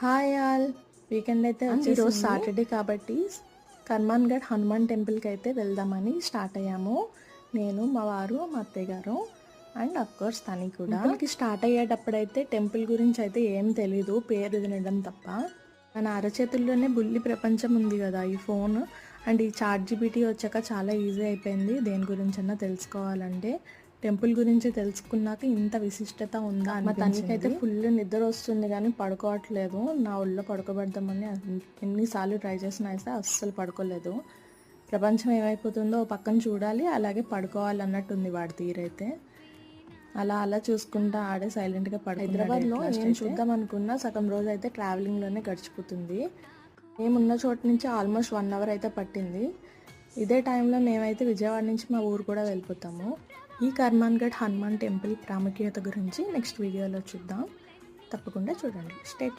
Hi all, weekend అయితే ఈరోజు Saturday కాబట్టి కర్మాన్ఘడ్ హనుమాన్ టెంపుల్కి అయితే వెళ్దామని స్టార్ట్ అయ్యాము. నేను, మా వారు, మా అత్తయ్య గారు అండ్ అఫ్కోర్స్ తని కూడా. టెంపుల్కి స్టార్ట్ అయ్యేటప్పుడైతే టెంపుల్ గురించి అయితే ఏం తెలీదు, పేరు వినడం తప్ప. మన అరచేతుల్లోనే బుల్లి ప్రపంచం ఉంది కదా ఈ ఫోన్. అండ్ ఈ ChatGPT వచ్చాక చాలా ఈజీ అయిపోయింది దేని గురించి అన్నా తెలుసుకోవాలంటే. టెంపుల్ గురించి తెలుసుకున్నాక ఇంత విశిష్టత ఉందా అని. మా తనకైతే ఫుల్ నిద్ర వస్తుంది కానీ పడుకోవట్లేదు. నా ఒళ్ళో పడుకోబెడదామని ఎన్నిసార్లు ట్రై చేసినా అయితే అస్సలు పడుకోలేదు. ప్రపంచం ఏమైపోతుందో పక్కన చూడాలి, అలాగే పడుకోవాలి అన్నట్టుంది వాడి తీరైతే. అలా అలా చూసుకుంటా ఆడే సైలెంట్గా హైదరాబాద్లో నేను చూద్దాం అనుకున్నా సగం రోజు అయితే ట్రావెలింగ్లోనే గడిచిపోతుంది. మేమున్న చోటు నుంచి ఆల్మోస్ట్ 1 అవర్ అయితే పట్టింది. ఇదే టైంలో మేమైతే విజయవాడ నుంచి మా ఊరు కూడా వెళ్ళిపోతాము. ఈ కర్మాన్ఘడ్ హనుమాన్ టెంపుల్ ప్రాముఖ్యత గురించి నెక్స్ట్ వీడియోలో చూద్దాం. తప్పకుండా చూడండి. స్టే